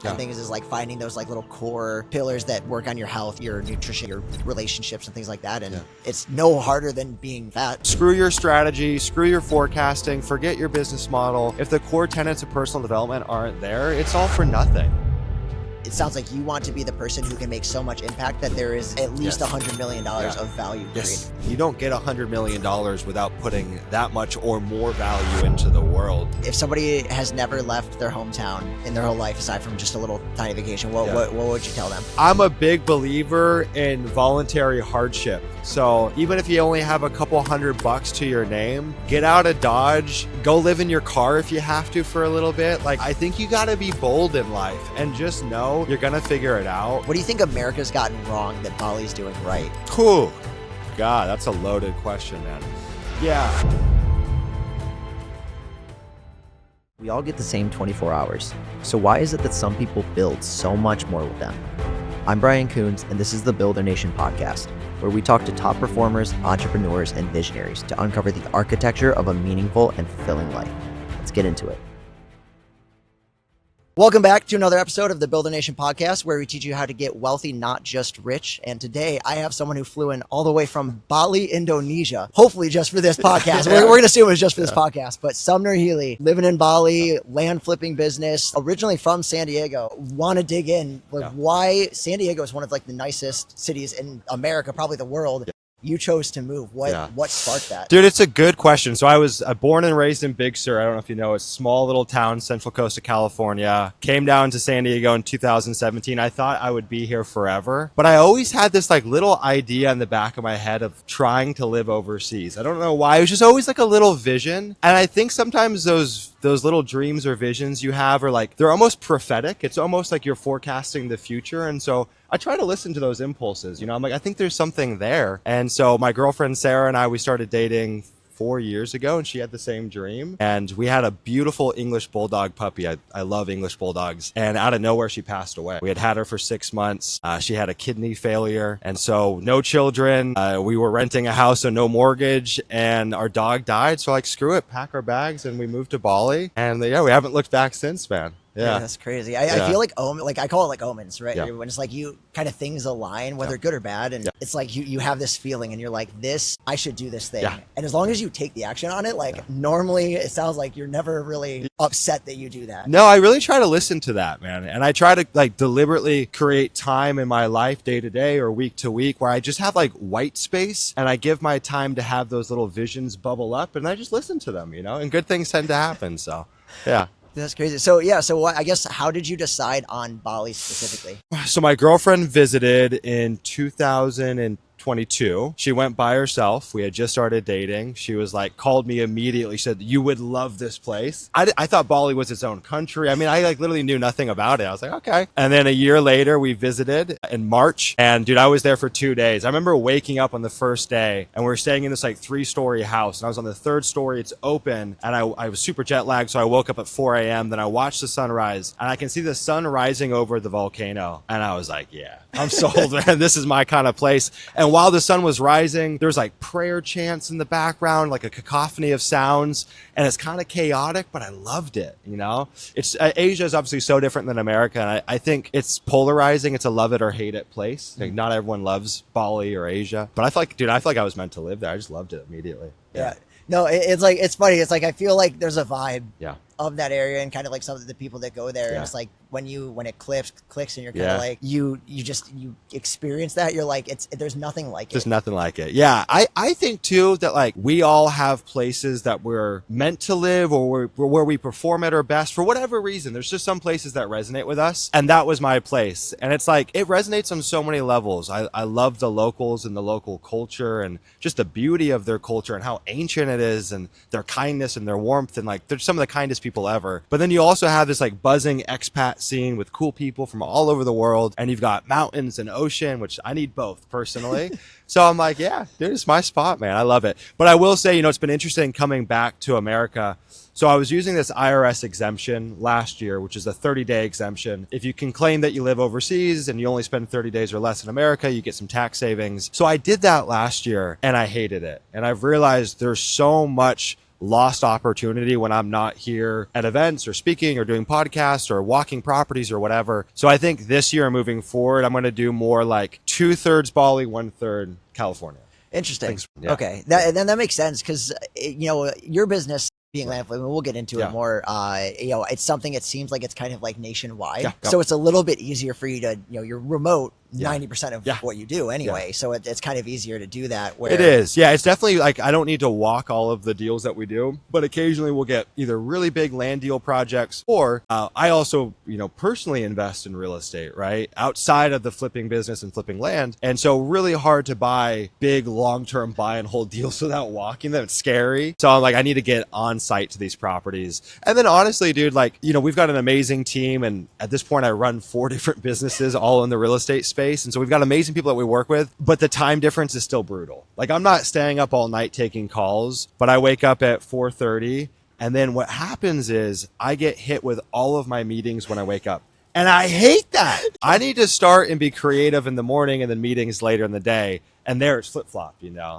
and things is like finding those like little core pillars that work on your health, your nutrition, your relationships and things like that. And it's no harder than being fat. Screw your strategy, screw your forecasting, forget your business model. If the core tenets of personal development aren't there, it's all for nothing. It sounds like you want to be the person who can make so much impact that there is at least $100 million of value created. You don't get $100 million without putting that much or more value into the world. If somebody has never left their hometown in their whole life, aside from just a little tiny vacation, what would you tell them? I'm a big believer in voluntary hardship. So even if you only have a couple $100 to your name, get out of Dodge, go live in your car if you have to for a little bit. Like, I think you gotta be bold in life and just know you're gonna figure it out. What do you think America's gotten wrong that Bali's doing right? Cool. God, that's a loaded question, man. Yeah. We all get the same 24 hours. So why is it that some people build so much more with them? I'm Brian Coons, and this is the Builder Nation podcast, where we talk to top performers, entrepreneurs, and visionaries to uncover the architecture of a meaningful and fulfilling life. Let's get into it. Welcome back to another episode of the Builder Nation podcast, where we teach you how to get wealthy, not just rich. And today I have someone who flew in all the way from Bali, Indonesia, hopefully just for this podcast. We're going to assume it's just for this podcast. But Sumner Healey, living in Bali, land flipping business, originally from San Diego. Want to dig in with why San Diego is one of like the nicest cities in America, probably the world. You chose to move. What sparked that? Dude, it's a good question. So I was born and raised in Big Sur. I don't know if you know, a small little town, central coast of California. Came down to San Diego in 2017. I thought I would be here forever. But I always had this like little idea in the back of my head of trying to live overseas. I don't know why. It was just always like a little vision. And I think sometimes those little dreams or visions you have are like, they're almost prophetic. It's almost like you're forecasting the future. And so I try to listen to those impulses. You know, I'm like, I think there's something there. And so my girlfriend, Sarah, and I, we started dating 4 years ago, and she had the same dream. And we had a beautiful English bulldog puppy. I love English bulldogs. And out of nowhere, she passed away. We had her for 6 months. She had a kidney failure. And so no children. We were renting a house, so no mortgage. And our dog died. So like, screw it, pack our bags. And we moved to Bali. And we haven't looked back since, man. Yeah, that's crazy. I feel like I call it like omens, right? Yeah. When it's like you kind of things align, whether good or bad, and it's like you have this feeling, and you're like, I should do this thing. Yeah. And as long as you take the action on it, like normally it sounds like you're never really upset that you do that. No, I really try to listen to that, man, and I try to like deliberately create time in my life, day to day or week to week, where I just have like white space, and I give my time to have those little visions bubble up, and I just listen to them, and good things tend to happen. So, yeah. That's crazy. So I guess how did you decide on Bali specifically? So my girlfriend visited in 2022. She went by herself. We had just started dating. She was like, called me immediately. She said, you would love this place. I thought Bali was its own country. I mean, I like literally knew nothing about it. I was like, okay. And then a year later, we visited in March. And dude, I was there for 2 days. I remember waking up on the first day, and we were staying in this like 3-story house. And I was on the 3rd story. It's open. And I was super jet lagged. So I woke up at 4 a.m. Then I watched the sunrise, and I can see the sun rising over the volcano. And I was like, yeah, I'm sold, man. This is my kind of place. And while the sun was rising, there's like prayer chants in the background, like a cacophony of sounds, and it's kind of chaotic, but I loved it. It's Asia is obviously so different than America, and I think it's polarizing. It's a love it or hate it place. Like, not everyone loves Bali or Asia, but I feel like I was meant to live there. I just loved it immediately. Yeah. No, it's funny. It's like I feel like there's a vibe of that area, and kind of like some of the people that go there. And it's like when it clicks and you're kind of like you experience that, you're like there's nothing like it. There's nothing like it. Yeah. I think too that like we all have places that we're meant to live, or where we perform at our best for whatever reason. There's just some places that resonate with us, and that was my place. And it's like it resonates on so many levels. I love the locals and the local culture, and just the beauty of their culture and how ancient it is, and their kindness and their warmth, and like they're some of the kindest people ever. But then you also have this like buzzing expat scene with cool people from all over the world, and you've got mountains and ocean, which I need both personally. So I'm like, yeah, dude, it's my spot, man. I love it. But I will say, it's been interesting coming back to America. So I was using this IRS exemption last year, which is a 30-day exemption. If you can claim that you live overseas and you only spend 30 days or less in America, you get some tax savings. So I did that last year, and I hated it. And I've realized there's so much lost opportunity when I'm not here at events or speaking or doing podcasts or walking properties or whatever. So I think this year moving forward, I'm going to do more like 2/3 Bali, 1/3 California. Interesting. Yeah. Okay. That makes sense because, your business being land flip, we'll get into it more. It's something, it seems like it's kind of like nationwide. Yeah. So it's a little bit easier for you to, you're remote 90% of what you do anyway. So it's kind of easier to do that. Where it is. Yeah. It's definitely like, I don't need to walk all of the deals that we do, but occasionally we'll get either really big land deal projects or I also, personally invest in real estate, right? Outside of the flipping business and flipping land. And so really hard to buy big long-term buy and hold deals without walking them. It's scary. So I'm like, I need to get on site to these properties. And then honestly, dude, like, we've got an amazing team. And at this point I run 4 different businesses all in the real estate space. And so we've got amazing people that we work with, but the time difference is still brutal. Like I'm not staying up all night taking calls, but I wake up at 4:30. And then what happens is I get hit with all of my meetings when I wake up. And I hate that. I need to start and be creative in the morning and then meetings later in the day. And there it's flip-flop,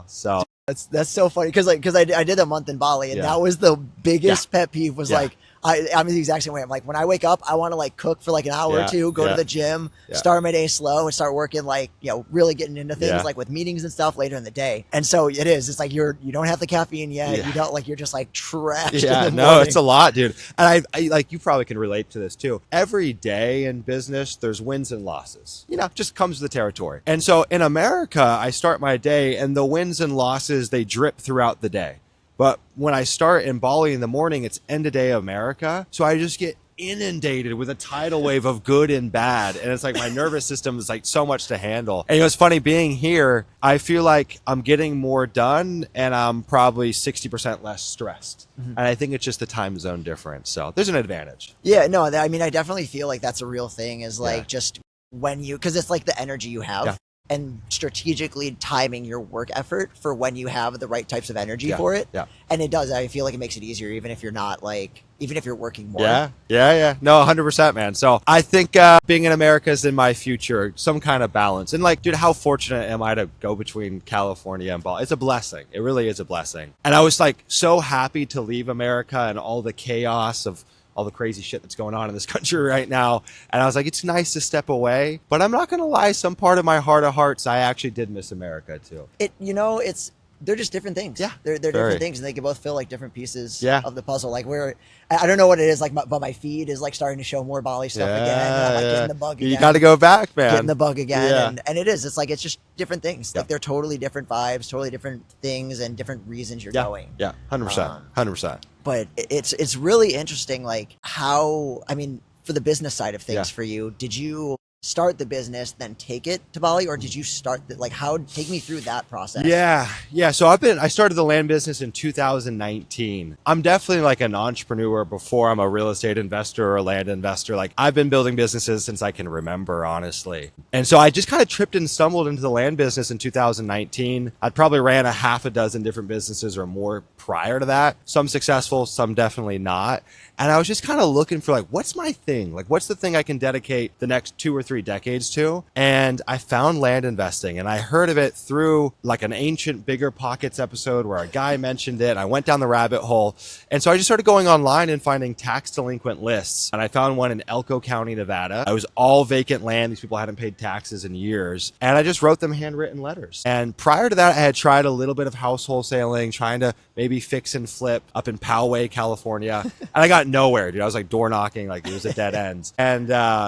So that's so funny because I did a month in Bali and that was the biggest pet peeve was like, I'm the exact same way. I'm like, when I wake up, I want to like cook for like an hour or two, go to the gym, start my day slow and start working like, really getting into things like with meetings and stuff later in the day. And so it's like you don't have the caffeine yet. You don't you're just like trashed. Yeah, no, it's a lot, dude. And I like, you probably can relate to this too. Every day in business, there's wins and losses, just comes with the territory. And so in America, I start my day and the wins and losses, they drip throughout the day. But when I start in Bali in the morning, it's end of day America. So I just get inundated with a tidal wave of good and bad. And it's like my nervous system is like so much to handle. And it's funny being here, I feel like I'm getting more done and I'm probably 60% less stressed. And I think it's just the time zone difference. So there's an advantage. Yeah, no, I mean, I definitely feel like that's a real thing is like just when because it's like the energy you have. And strategically timing your work effort for when you have the right types of energy for it. And it does. I feel like it makes it easier, even if you're not even if you're working more. Yeah. No, 100%, man. So I think being in America is in my future, some kind of balance. And like, dude, how fortunate am I to go between California and Bali? It's a blessing. It really is a blessing. And I was like so happy to leave America and all the chaos of all the crazy shit that's going on in this country right now. And I was like, it's nice to step away, but I'm not going to lie. Some part of my heart of hearts, I actually did miss America too. They're just different things. Yeah. They're different things and they can both fill like different pieces of the puzzle. Like I don't know what it is like, but my feed is like starting to show more Bali stuff again. And I'm like getting the bug again. You got to go back, man. Getting the bug again. And it is, it's just different things. Like they're totally different vibes, totally different things and different reasons you're going. Yeah. 100%. 100%. But it's really interesting, like how, I mean, for the business side of things for you, did you start the business, then take it to Bali, or did you start take me through that process? Yeah. So I started the land business in 2019. I'm definitely like an entrepreneur before I'm a real estate investor or a land investor. Like I've been building businesses since I can remember, honestly. And so I just kind of tripped and stumbled into the land business in 2019. I'd probably ran a half a dozen different businesses or more prior to that. Some successful, some definitely not. And I was just kind of looking for like, what's my thing? Like, what's the thing I can dedicate the next 2 or 3 decades to? And I found land investing and I heard of it through like an ancient Bigger Pockets episode where a guy mentioned it. And I went down the rabbit hole. And so I just started going online and finding tax delinquent lists. And I found one in Elko County, Nevada. It was all vacant land. These people hadn't paid taxes in years. And I just wrote them handwritten letters. And prior to that, I had tried a little bit of house wholesaling, trying to maybe fix and flip up in Poway, California. And I got nowhere, dude. I was like door knocking, like it was a dead end. And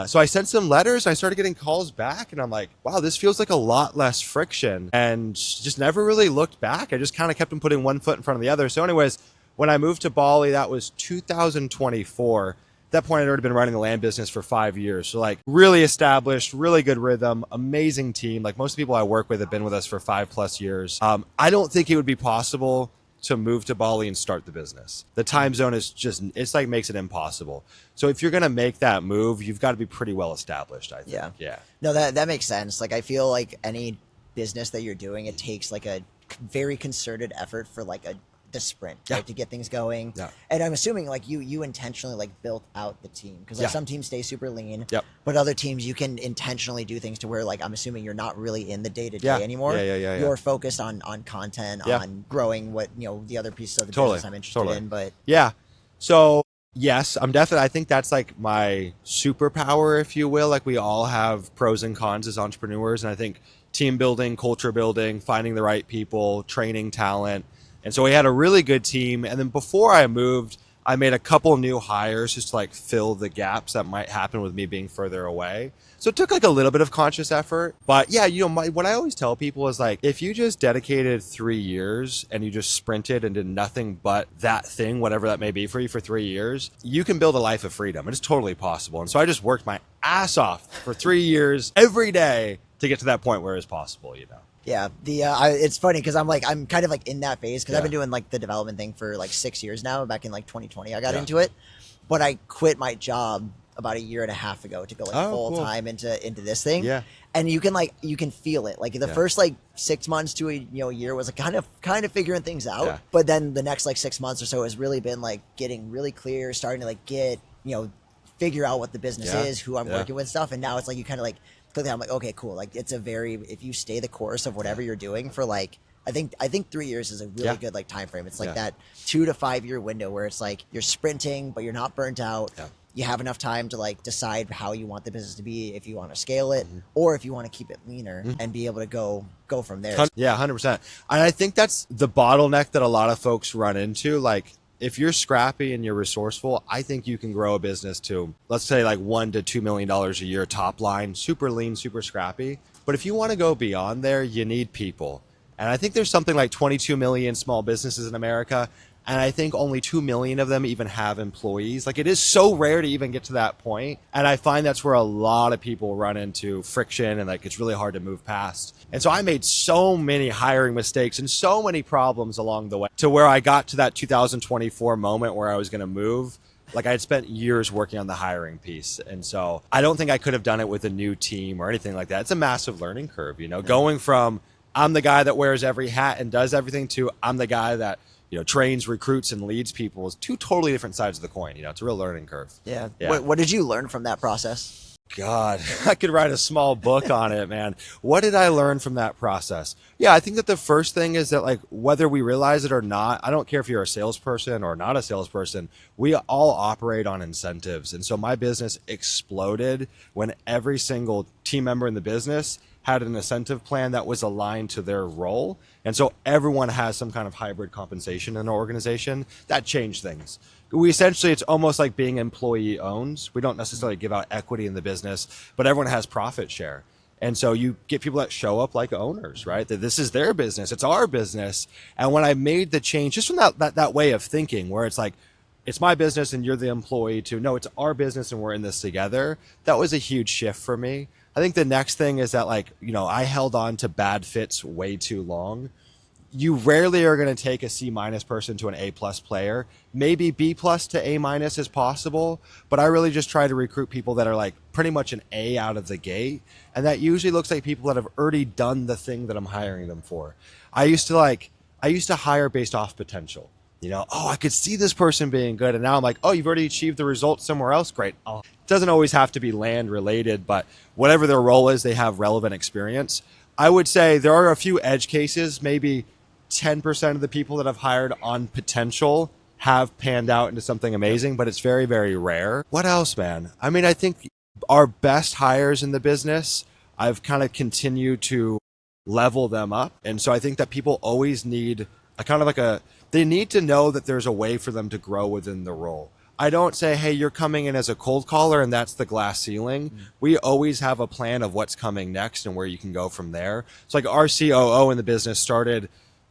so I sent some letters and I started getting calls back and I'm like, wow, this feels like a lot less friction, and just never really looked back. I just kind of kept on putting one foot in front of the other. So anyways, when I moved to Bali, that was 2024. At that point, I'd already been running the land business for 5 years. So like really established, really good rhythm, amazing team. Like most people I work with have been with us for 5+ years. I don't think it would be possible to move to Bali and start the business. The time zone is just, it's like makes it impossible. So if you're going to make that move, you've got to be pretty well established, I think. Yeah. No, that makes sense. Like I feel like any business that you're doing, it takes like a very concerted effort for like a the sprint, Yeah. right? To get things going. Yeah. And I'm assuming like you intentionally like built out the team because like Yeah. some teams stay super lean, Yep. but other teams you can intentionally do things to where like I'm assuming you're not really in the day to Yeah. day anymore. Yeah. You're focused on content, Yeah. on growing what the other pieces of the Totally. business I'm interested Totally. in. But Yeah. So yes, I think that's like my superpower, if you will. Like we all have pros and cons as entrepreneurs. And I think team building, culture building, finding the right people, training talent. And so we had a really good team. And then before I moved, I made a couple new hires just to like fill the gaps that might happen with me being further away. So it took like a little bit of conscious effort. But yeah, what I always tell people is like, if you just dedicated 3 years and you just sprinted and did nothing but that thing, whatever that may be for you for 3 years, you can build a life of freedom. It's totally possible. And so I just worked my ass off for 3 years every day to get to that point where it's possible, yeah, it's funny because I'm kind of like in that phase because I've Yeah. been doing like the development thing for like 6 years now. Back in like 2020, I got Yeah. into it, but I quit my job about a year and a half ago to go like Oh, full cool. time into this thing. Yeah. And you can feel it. Like the Yeah. first like 6 months to a year was like kind of figuring things out. Yeah. But then the next like 6 months or so has really been like getting really clear, starting to like get figure out what the business Yeah. is, who I'm Yeah. working with, stuff. And now it's like you kind of like click down. I'm like, okay, cool. Like it's if you stay the course of whatever you're doing for like. I think 3 years is a really Yeah. good like time frame. It's like Yeah. that 2 to 5 year window where it's like you're sprinting, but you're not burnt out. Yeah. You have enough time to like decide how you want the business to be, if you want to scale it Mm-hmm. or if you want to keep it leaner and be able to go from there. Yeah, 100%. And I think that's the bottleneck that a lot of folks run into. Like, if you're scrappy and you're resourceful, I think you can grow a business to, let's say, like $1 to $2 million a year top line, super lean, super scrappy. But if you want to go beyond there, you need people. And I think there's something like 22 million small businesses in America. And I think only 2 million of them even have employees. Like, it is so rare to even get to that point. And I find that's where a lot of people run into friction and like it's really hard to move past. And so I made so many hiring mistakes and so many problems along the way to where I got to that 2024 moment where I was going to move. Like, I had spent years working on the hiring piece. And so I don't think I could have done it with a new team or anything like that. It's a massive learning curve, going from I'm the guy that wears every hat and does everything to I'm the guy that trains, recruits, and leads people is two totally different sides of the coin. It's a real learning curve. Yeah. Yeah. What did you learn from that process? God, I could write a small book on it, man. What did I learn from that process? Yeah, I think that the first thing is that, like, whether we realize it or not, I don't care if you're a salesperson or not a salesperson, we all operate on incentives. And so my business exploded when every single team member in the business had an incentive plan that was aligned to their role. And so everyone has some kind of hybrid compensation in our organization. That changed things. It's almost like being employee owned. We don't necessarily give out equity in the business, but everyone has profit share. And so you get people that show up like owners, right? That this is their business. It's our business. And when I made the change, just from that way of thinking where it's like, it's my business and you're the employee to no, it's our business and we're in this together. That was a huge shift for me. I think the next thing is that, like, I held on to bad fits way too long. You rarely are going to take a C- person to an A+ player. Maybe B+ to A- is possible, but I really just try to recruit people that are like pretty much an A out of the gate. And that usually looks like people that have already done the thing that I'm hiring them for. I used to hire based off potential. I could see this person being good. And now I'm like, oh, you've already achieved the results somewhere else. Great. It doesn't always have to be land related, but whatever their role is, they have relevant experience. I would say there are a few edge cases. Maybe 10% of the people that I've hired on potential have panned out into something amazing, but it's very, very rare. What else, man? I mean, I think our best hires in the business, I've kind of continued to level them up. And so I think that people always need they need to know that there's a way for them to grow within the role. I don't say, hey, you're coming in as a cold caller and that's the glass ceiling. We always have a plan of what's coming next and where you can go from there. So like our COO in the business started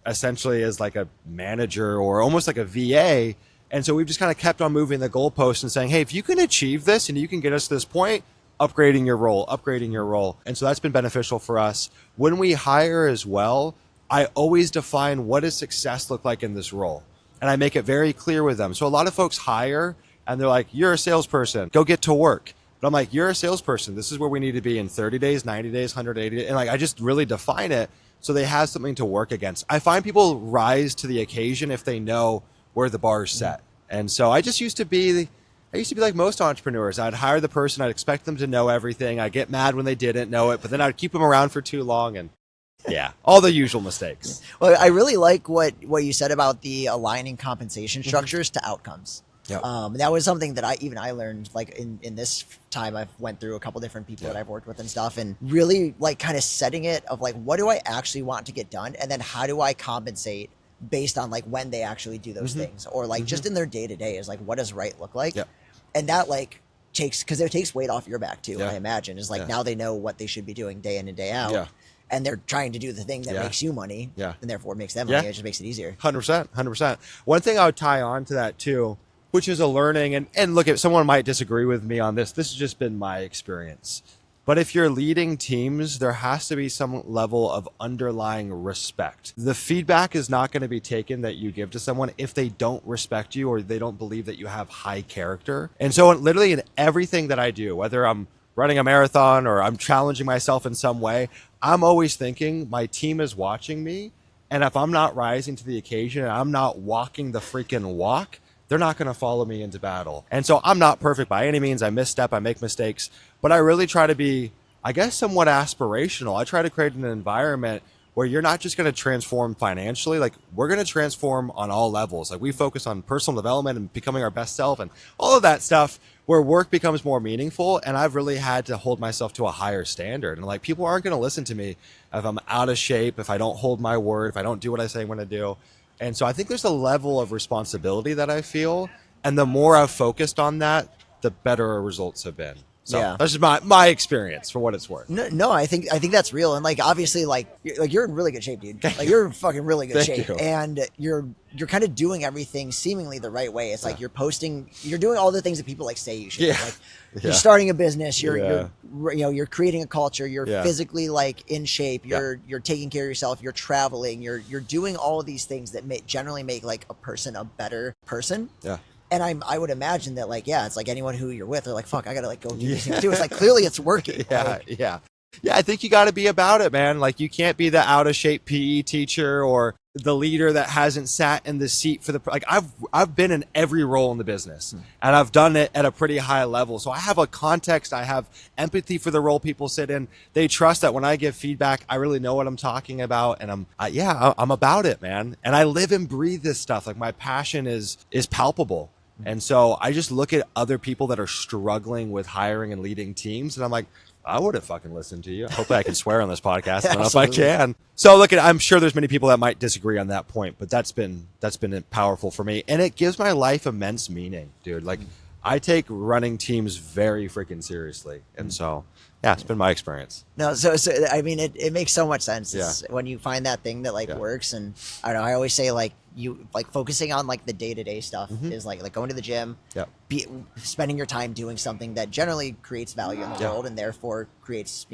essentially as like a manager or almost like a VA. And so we've just kind of kept on moving the goalposts and saying, hey, if you can achieve this and you can get us to this point, upgrading your role. And so that's been beneficial for us. When we hire as well, I always define what does success look like in this role. And I make it very clear with them. So a lot of folks hire and they're like, you're a salesperson, go get to work. But I'm like, you're a salesperson. This is where we need to be in 30 days, 90 days, 180 days. And like, I just really define it. So they have something to work against. I find people rise to the occasion if they know where the bar is set. And so I used to be like most entrepreneurs. I'd hire the person. I'd expect them to know everything. I'd get mad when they didn't know it, but then I'd keep them around for too long. And yeah, all the usual mistakes. Well, I really like what you said about the aligning compensation structures to outcomes. Yep. That was something that I learned like in this time. I've went through a couple different people that I've worked with and stuff, and really like kind of setting it of like, what do I actually want to get done? And then how do I compensate based on like when they actually do those things, or like just in their day to day is like, what does right look like? Yep. And that like because it takes weight off your back too. Yeah. I imagine is like now they know what they should be doing day in and day out. Yeah. And they're trying to do the thing that makes you money, and therefore makes them money. It just makes it easier. 100%. One thing I would tie on to that too, which is a learning, and look, if someone might disagree with me on this has just been my experience. But if you're leading teams, there has to be some level of underlying respect. The feedback is not going to be taken that you give to someone if they don't respect you or they don't believe that you have high character. And so literally in everything that I do, whether I'm running a marathon or I'm challenging myself in some way, I'm always thinking my team is watching me. And if I'm not rising to the occasion and I'm not walking the freaking walk, they're not going to follow me into battle. And so I'm not perfect by any means. I misstep, I make mistakes, but I really try to be, I guess, somewhat aspirational. I try to create an environment where you're not just going to transform financially. Like, we're going to transform on all levels. Like, we focus on personal development and becoming our best self and all of that stuff where work becomes more meaningful. And I've really had to hold myself to a higher standard. And like, people aren't going to listen to me if I'm out of shape, if I don't hold my word, if I don't do what I say I'm going to do. And so I think there's a level of responsibility that I feel. And the more I've focused on that, the better our results have been. So that's just my experience for what it's worth. No, I think that's real. And like, obviously, you're in really good shape, dude. Like, you're in fucking really good shape. You. And you're kind of doing everything seemingly the right way. It's like you're posting, you're doing all the things that people like say you should do. Like, you're starting a business, you're creating a culture, you're physically like in shape, you're taking care of yourself, you're traveling, you're doing all of these things that generally make like a person a better person. Yeah. And I would imagine that like, it's like anyone who you're with, they're like, fuck, I gotta like go do these things too. It's like, clearly it's working. Yeah, I think you got to be about it, man. Like, you can't be the out of shape PE teacher or the leader that hasn't sat in the seat for like, I've been in every role in the business and I've done it at a pretty high level. So I have a context, I have empathy for the role people sit in. They trust that when I give feedback, I really know what I'm talking about. And I'm about it, man. And I live and breathe this stuff. Like, my passion is palpable. And so I just look at other people that are struggling with hiring and leading teams. And I'm like, I would have fucking listened to you. Hopefully I can swear on this podcast. I don't know if I can. So look, I'm sure there's many people that might disagree on that point, but that's been powerful for me. And it gives my life immense meaning, dude. Like, I take running teams very freaking seriously. And so, it's been my experience. No, so I mean, it makes so much sense. It's when you find that thing that like works. And I don't know, I always say like, you like focusing on like the day-to-day stuff is like going to the gym, spending your time doing something that generally creates value in the world and therefore creates,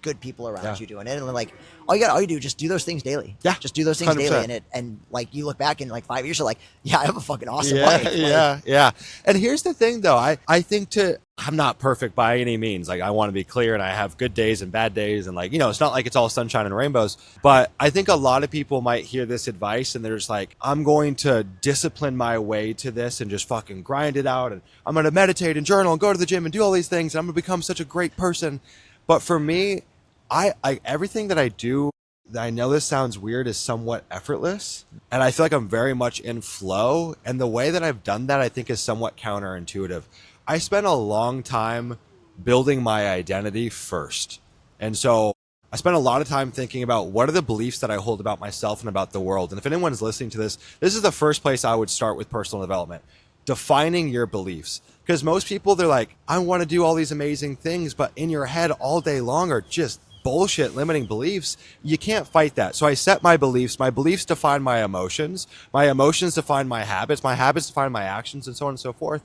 good people around you doing it. And like, all you do, just do those things daily. Yeah. Just do those things 100%. Daily. And like, you look back in like 5 years, you're like, I have a fucking awesome life. Like, And here's the thing though, I think I'm not perfect by any means. Like, I want to be clear, and I have good days and bad days. And like, it's not like it's all sunshine and rainbows, but I think a lot of people might hear this advice and they're just like, I'm going to discipline my way to this and just fucking grind it out. And I'm going to meditate and journal and go to the gym and do all these things. And I'm going to become such a great person. But for me, I everything that I do, I know this sounds weird, is somewhat effortless. And I feel like I'm very much in flow. And the way that I've done that, I think, is somewhat counterintuitive. I spent a long time building my identity first. And so I spent a lot of time thinking about what are the beliefs that I hold about myself and about the world. And if anyone's listening to this, this is the first place I would start with personal development. Defining your beliefs. Because most people, they're like, I want to do all these amazing things, but in your head all day long are just bullshit limiting beliefs. You can't fight that. So I set my beliefs define my emotions define my habits define my actions, and so on and so forth.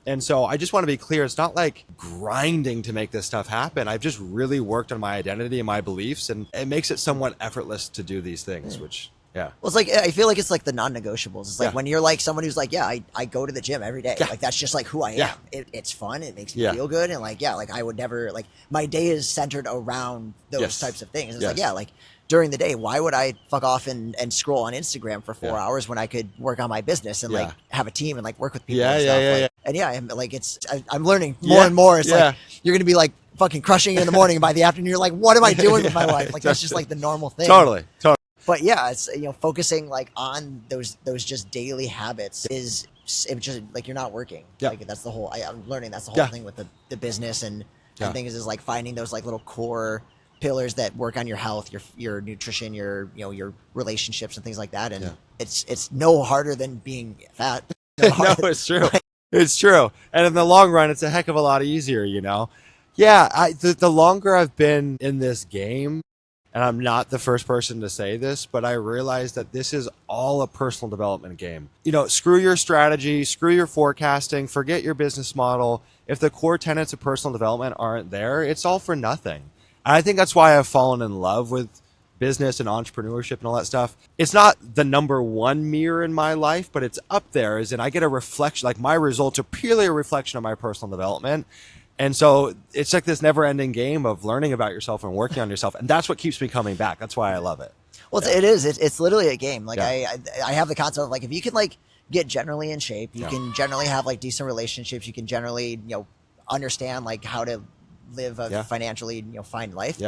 And so I just want to be clear, it's not like grinding to make this stuff happen. I've just really worked on my identity and my beliefs, and it makes it somewhat effortless to do these things, which well, it's like, I feel like it's like the non-negotiables. It's like when you're like someone who's like, I go to the gym every day. Like, that's just like who I am. It's fun. It makes me feel good. And like, like I would never, like, my day is centered around those types of things. It's like, like during the day, why would I fuck off and scroll on Instagram for 4 hours when I could work on my business and like have a team and like work with people and stuff? Like, and I'm like, I'm learning more and more. It's like, you're going to be like fucking crushing it in the morning, and by the afternoon, you're like, what am I doing with my life? Like, that's just like the normal thing. Totally. But yeah, it's, focusing like on those just daily habits is it just like you're not working. Like that's the whole, I'm learning that's the whole thing with the business and things is like finding those like little core pillars that work on your health, your nutrition, your relationships and things like that. And it's no harder than being fat. No, it's true. It's true. And in the long run, it's a heck of a lot easier, Yeah, the longer I've been in this game, and I'm not the first person to say this, but I realize that this is all a personal development game. Screw your strategy, screw your forecasting, forget your business model. If the core tenets of personal development aren't there, it's all for nothing. And I think that's why I've fallen in love with business and entrepreneurship and all that stuff. It's not the number one mirror in my life, but it's up there as in I get a reflection, like my results are purely a reflection of my personal development. And so it's like this never ending game of learning about yourself and working on yourself. And that's what keeps me coming back. That's why I love it. Well, it is. It's literally a game. Like I have the concept of like, if you can like get generally in shape, you can generally have like decent relationships. You can generally, understand like how to live a financially, fine life.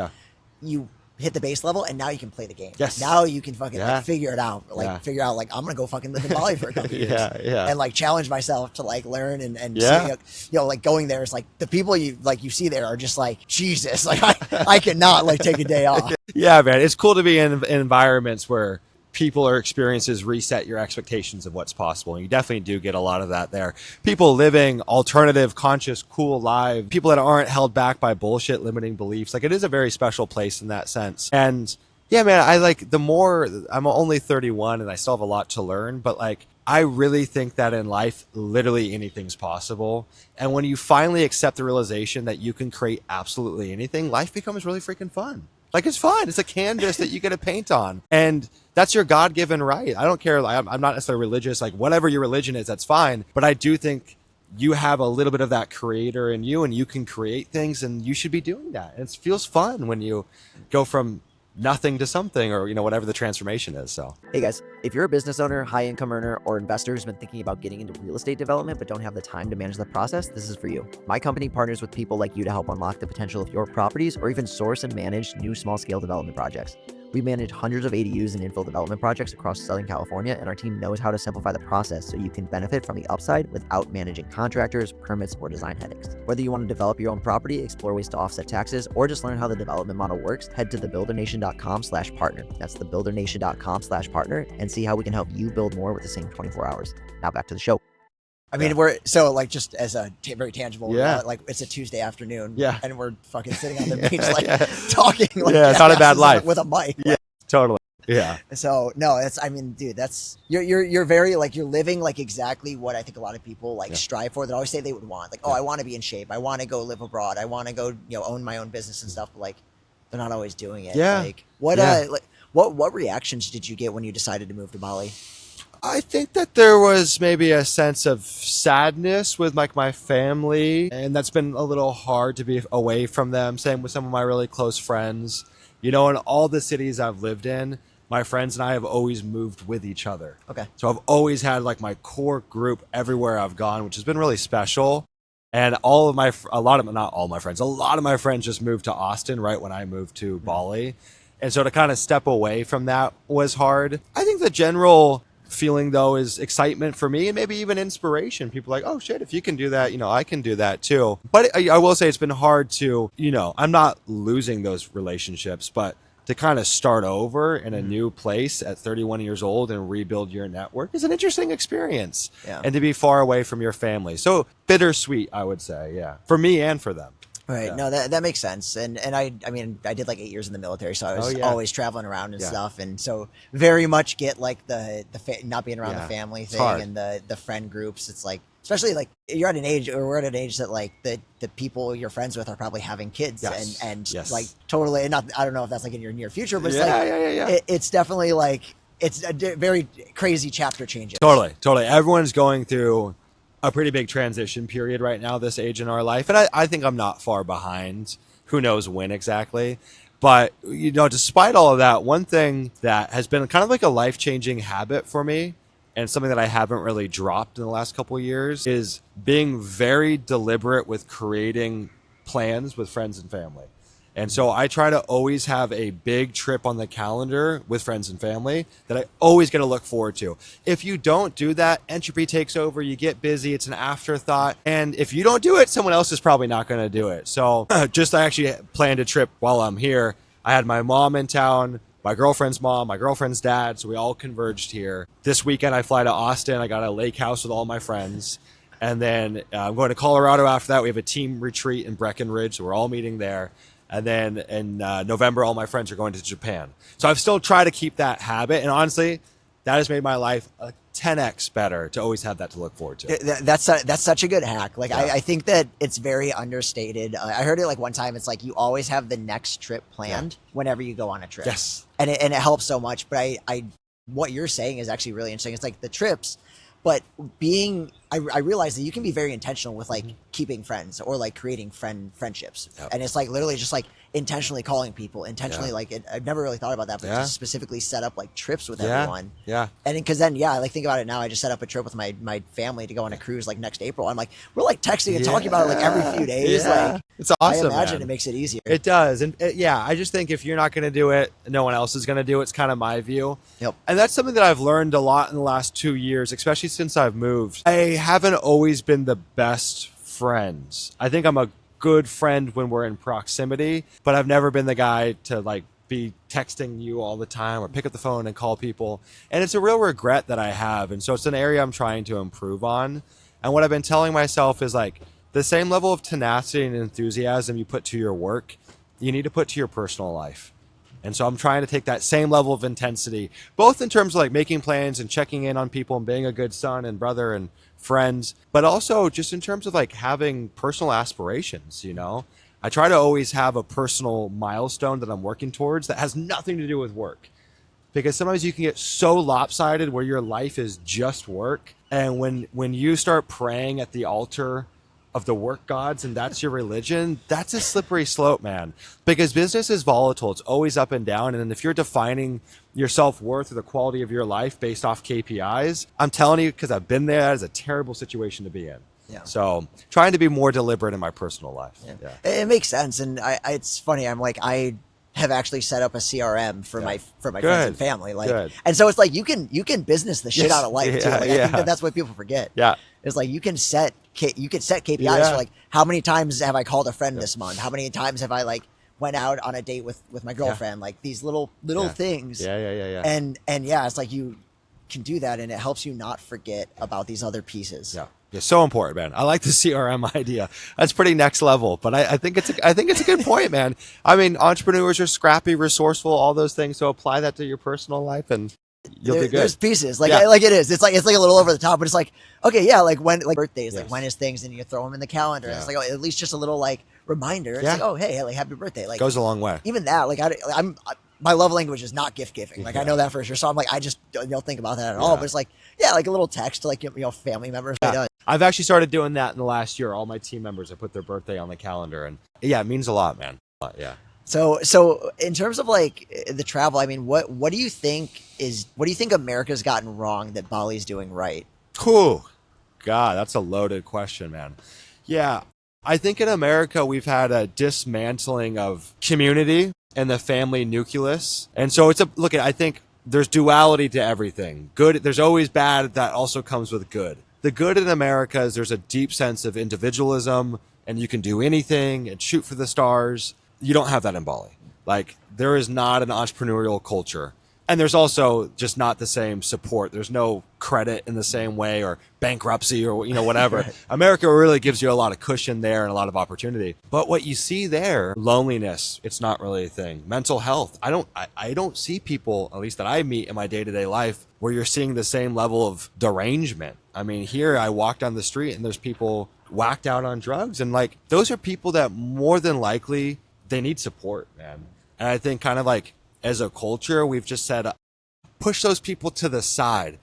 You hit the base level and now you can play the game. Now you can fucking like figure it out. Like figure out like I'm gonna go fucking live in Bali for a couple years. And like challenge myself to like learn and see, like going there is like the people you see there are just like Jesus. Like I cannot like take a day off. Yeah, man. It's cool to be in environments where people or experiences reset your expectations of what's possible. And you definitely do get a lot of that there. People living alternative, conscious, cool lives. People that aren't held back by bullshit, limiting beliefs. Like it is a very special place in that sense. And yeah, man, I'm only 31 and I still have a lot to learn, but like, I really think that in life, literally anything's possible. And when you finally accept the realization that you can create absolutely anything, life becomes really freaking fun. Like it's fun. It's a canvas that you get to paint on. And that's your God-given right. I don't care. I'm not necessarily religious. Like whatever your religion is, that's fine. But I do think you have a little bit of that creator in you and you can create things and you should be doing that. And it feels fun when you go from nothing to something or, whatever the transformation is. So, hey guys, if you're a business owner, high income earner, or investor who's been thinking about getting into real estate development but don't have the time to manage the process, this is for you. My company partners with people like you to help unlock the potential of your properties or even source and manage new small scale development projects. We manage hundreds of ADUs and infill development projects across Southern California, and our team knows how to simplify the process so you can benefit from the upside without managing contractors, permits, or design headaches. Whether you want to develop your own property, explore ways to offset taxes, or just learn how the development model works, head to thebuildernation.com/partner. That's thebuildernation.com/partner and see how we can help you build more with the same 24 hours. Now back to the show. I mean, we're so like just as a very tangible, like it's a Tuesday afternoon, and we're fucking sitting on the beach, like talking. Like, it's not a bad life with a mic. Yeah, totally. Yeah. So no, dude, that's you're very like you're living like exactly what I think a lot of people like strive for. That always say they would want. Like, oh, I want to be in shape. I want to go live abroad. I want to go, own my own business and stuff. But like, they're not always doing it. Yeah. Like, what reactions did you get when you decided to move to Bali? I think that there was maybe a sense of sadness with like my family, and that's been a little hard to be away from them. Same with some of my really close friends. In all the cities I've lived in, my friends and I have always moved with each other. Okay. So I've always had like my core group everywhere I've gone, which has been really special. And a lot of my friends just moved to Austin right when I moved to Bali. And so to kind of step away from that was hard. I think the general feeling though is excitement for me and maybe even inspiration. People are like, oh shit, if you can do that, I can do that too. But I will say it's been hard to, I'm not losing those relationships, but to kind of start over in a new place at 31 years old and rebuild your network is an interesting experience. Yeah. And to be far away from your family. So bittersweet, I would say. Yeah. For me and for them. Right. Yeah. No, that makes sense. And I mean, I did like 8 years in the military, so I was always traveling around and stuff. And so very much get like the not being around the family thing and the friend groups. It's like, especially like we're at an age that like the people you're friends with are probably having kids and like totally, and not, I don't know if that's like in your near future, but it's it's definitely like, it's a very crazy chapter changes. Totally. Everyone's going through a pretty big transition period right now, this age in our life. And I think I'm not far behind. Who knows when exactly. But, despite all of that, one thing that has been kind of like a life-changing habit for me, and something that I haven't really dropped in the last couple of years, is being very deliberate with creating plans with friends and family. And so I try to always have a big trip on the calendar with friends and family that I always get to look forward to. If you don't do that, entropy takes over, you get busy, it's an afterthought. And if you don't do it, someone else is probably not going to do it. So I actually planned a trip while I'm here. I had my mom in town, my girlfriend's mom, my girlfriend's dad. So we all converged here. This weekend I fly to Austin. I got a lake house with all my friends. And then I'm going to Colorado after that. We have a team retreat in Breckenridge. So we're all meeting there. And then in November, all my friends are going to Japan. So I've still tried to keep that habit. And honestly, that has made my life a 10x better to always have that to look forward to. That's such a good hack. Like, I think that it's very understated. I heard it like one time. It's like you always have the next trip planned whenever you go on a trip. Yes. And it helps so much. But what you're saying is actually really interesting. It's like the trips, but I realized that you can be very intentional with like keeping friends or like creating friendships. Yep. And it's like literally just like intentionally calling people, intentionally I've never really thought about that, but just specifically set up like trips with everyone. Yeah. And because then, I like think about it now. I just set up a trip with my family to go on a cruise like next April. I'm like, we're like texting and talking about it like every few days. Yeah. Like it's awesome. I imagine it makes it easier. It does. And I just think if you're not going to do it, no one else is going to do it. It's kind of my view. Yep. And that's something that I've learned a lot in the last 2 years, especially since I've moved. I haven't always been the best friends. I think I'm a good friend when we're in proximity, but I've never been the guy to like be texting you all the time or pick up the phone and call people. And it's a real regret that I have. And so it's an area I'm trying to improve on. And what I've been telling myself is like the same level of tenacity and enthusiasm you put to your work, you need to put to your personal life. And so I'm trying to take that same level of intensity, both in terms of like making plans and checking in on people and being a good son and brother and friends, but also just in terms of like having personal aspirations, I try to always have a personal milestone that I'm working towards that has nothing to do with work. Because sometimes you can get so lopsided where your life is just work. And when you start praying at the altar of the work gods and that's your religion, that's a slippery slope, man. Because business is volatile. It's always up and down. And if you're defining your self-worth or the quality of your life based off KPIs, I'm telling you, because I've been there, that is a terrible situation to be in. Yeah. So trying to be more deliberate in my personal life. Yeah. It makes sense. And it's funny. I'm like, I have actually set up a CRM for my friends and family. Like, and so it's like, you can business the shit out of life too. Like, I think that's what people forget. Yeah. It's like, you can set KPIs for like, how many times have I called a friend this month? How many times have I like went out on a date with my girlfriend? Like these little things. Yeah. And it's like, you can do that and it helps you not forget about these other pieces. Yeah. Yeah, so important, man. I like the CRM idea. That's pretty next level, but I think it's a good point, man. I mean, entrepreneurs are scrappy, resourceful, all those things. So apply that to your personal life, and you'll be good. There's pieces like it is. It's like a little over the top, but it's like like when like birthdays, like when is things, and you throw them in the calendar. And it's like at least just a little like reminder. It's like hey, like happy birthday. Like goes a long way. Even that, like my love language is not gift giving. Like I know that for sure. So I'm like I just don't think about that at all. But it's like like a little text to like family members. I've actually started doing that in the last year. All my team members have put their birthday on the calendar, and it means a lot, man. Yeah. So in terms of like the travel, I mean, what do you think America's gotten wrong that Bali's doing right? Cool. God, that's a loaded question, man. Yeah. I think in America, we've had a dismantling of community and the family nucleus. And so I think there's duality to everything. Good. There's always bad that also comes with good. The good in America is there's a deep sense of individualism and you can do anything and shoot for the stars. You don't have that in Bali. Like there is not an entrepreneurial culture. And there's also just not the same support. There's no credit in the same way or bankruptcy or, whatever. Right. America really gives you a lot of cushion there and a lot of opportunity. But what you see there, loneliness, it's not really a thing. Mental health. I don't see people, at least that I meet in my day-to-day life, where you're seeing the same level of derangement. I mean, here I walk down the street and there's people whacked out on drugs. And like, those are people that more than likely, they need support, man. And I think kind of like, as a culture, we've just said, push those people to the side.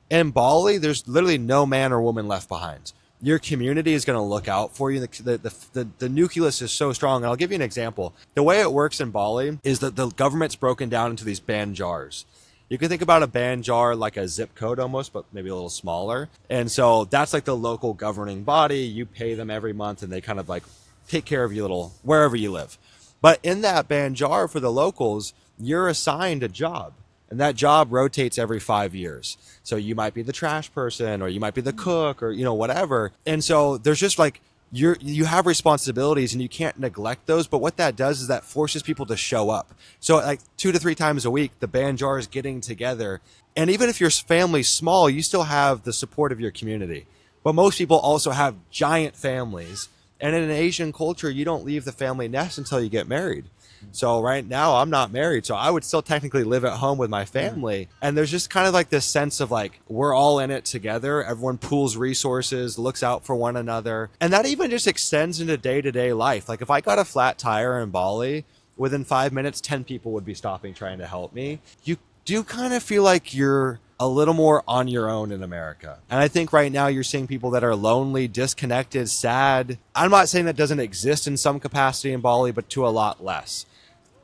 In Bali, there's literally no man or woman left behind. your community is going to look out for you. The nucleus is so strong. And I'll give you an example. The way it works in Bali is that the government's broken down into these band jars. You can think about a band jar like a zip code almost, but maybe a little smaller. And so that's like the local governing body. You pay them every month and they kind of like take care of you little wherever you live. But in that band jar for the locals, you're assigned a job. And that job rotates every 5 years. So you might be the trash person, or you might be the cook, or, whatever. And so there's just like, you have responsibilities and you can't neglect those. But what that does is that forces people to show up. So like 2 to 3 times a week, the band jar is getting together. And even if your family's small, you still have the support of your community. But most people also have giant families. And in an Asian culture, you don't leave the family nest until you get married. So right now I'm not married, so I would still technically live at home with my family. And there's just kind of like this sense of like, we're all in it together. Everyone pools resources, looks out for one another. And that even just extends into day-to-day life. Like if I got a flat tire in Bali, within 5 minutes, 10 people would be stopping trying to help me. You do kind of feel like you're a little more on your own in America. And I think right now you're seeing people that are lonely, disconnected, sad. I'm not saying that doesn't exist in some capacity in Bali, but to a lot less.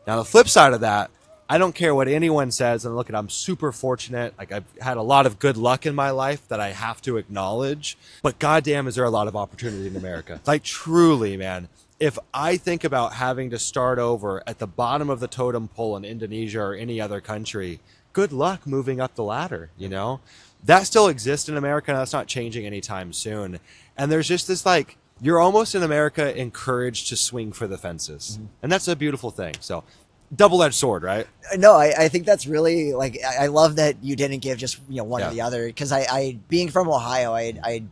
Now, the flip side of that, I don't care what anyone says. And look, I'm super fortunate. Like I've had a lot of good luck in my life that I have to acknowledge. But goddamn, is there a lot of opportunity in America? Like truly, man. If I think about having to start over at the bottom of the totem pole in Indonesia or any other country, good luck moving up the ladder, That still exists in America, and that's not changing anytime soon. And there's just this like, you're almost in America encouraged to swing for the fences. Mm-hmm. And that's a beautiful thing. So double-edged sword, right? No, I think that's really like, I love that you didn't give just, one or the other. Cause I being from Ohio, I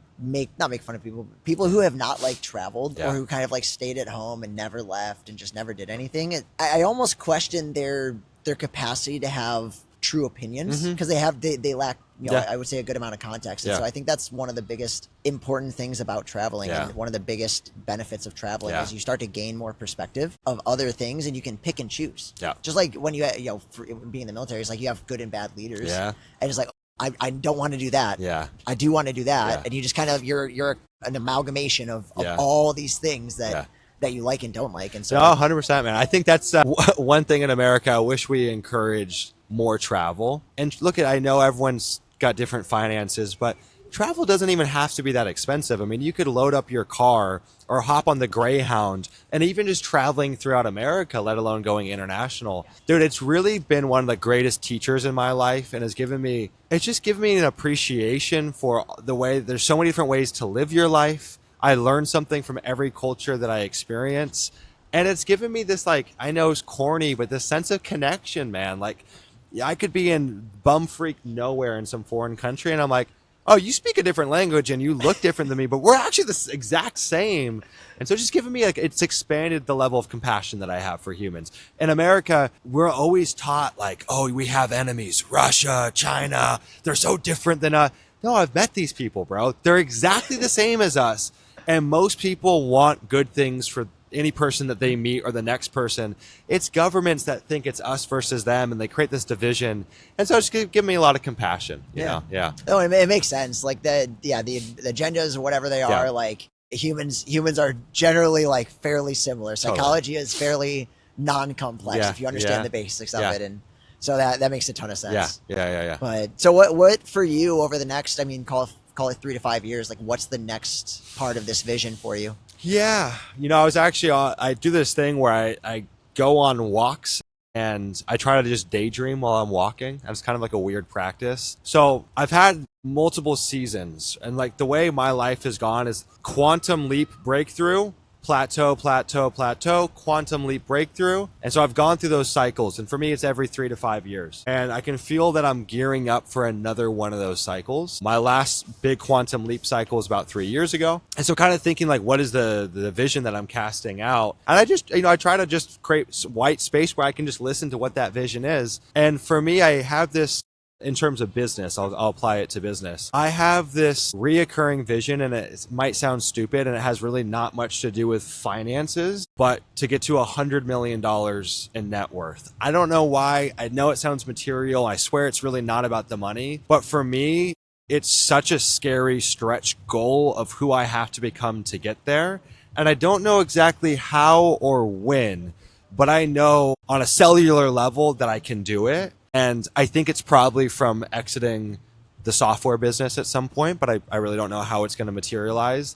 not make fun of people who have not like traveled or who kind of like stayed at home and never left and just never did anything. I almost question their capacity to have true opinions because they lack I would say a good amount of context. And so I think that's one of the biggest important things about traveling and one of the biggest benefits of traveling is you start to gain more perspective of other things and you can pick and choose. Just like when you for being in the military, it's like you have good and bad leaders and it's like I don't want to do that. I do want to do that. And you just kind of you're an amalgamation of all these things that you like and don't like. And so 100%, man. I think that's one thing in America I wish we encouraged more travel. And look I know everyone's got different finances, but travel doesn't even have to be that expensive. I mean, you could load up your car or hop on the Greyhound, and even just traveling throughout America, let alone going international. Dude, it's really been one of the greatest teachers in my life, and it's just given me an appreciation for the way there's so many different ways to live your life. I learned something from every culture that I experience. And it's given me this, like, I know it's corny, but this sense of connection, man. Like, I could be in bum freak nowhere in some foreign country, and I'm like, oh, you speak a different language and you look different than me, but we're actually the exact same. And so just giving me like, it's expanded the level of compassion that I have for humans. In America, we're always taught like, oh, we have enemies, Russia, China, they're so different than us. No, I've met these people, bro. They're exactly the same as us. And most people want good things for any person that they meet or the next person. It's governments that think it's us versus them, and they create this division. And so it's give me a lot of compassion. You know? Yeah. Oh, it makes sense. Like the agendas or whatever they are, like humans are generally like fairly similar. Psychology is fairly non-complex if you understand the basics of it. And so that makes a ton of sense. Yeah. But so what for you over the next, I mean, call it 3 to 5 years, like what's the next part of this vision for you? Yeah. I was actually, I do this thing where I go on walks and I try to just daydream while I'm walking. It's kind of like a weird practice. So I've had multiple seasons, and like the way my life has gone is quantum leap breakthrough, plateau, quantum leap breakthrough. And so I've gone through those cycles. And for me, it's every 3 to 5 years. And I can feel that I'm gearing up for another one of those cycles. My last big quantum leap cycle was about 3 years ago. And so kind of thinking like, what is the vision that I'm casting out? And I just, I try to just create white space where I can just listen to what that vision is. And for me, I have this, in terms of business, I'll apply it to business. I have this reoccurring vision, and it might sound stupid, and it has really not much to do with finances, but to get to $100 million in net worth. I don't know why. I know it sounds material. I swear it's really not about the money. But for me, it's such a scary stretch goal of who I have to become to get there. And I don't know exactly how or when, but I know on a cellular level that I can do it. And I think it's probably from exiting the software business at some point, but I really don't know how it's going to materialize.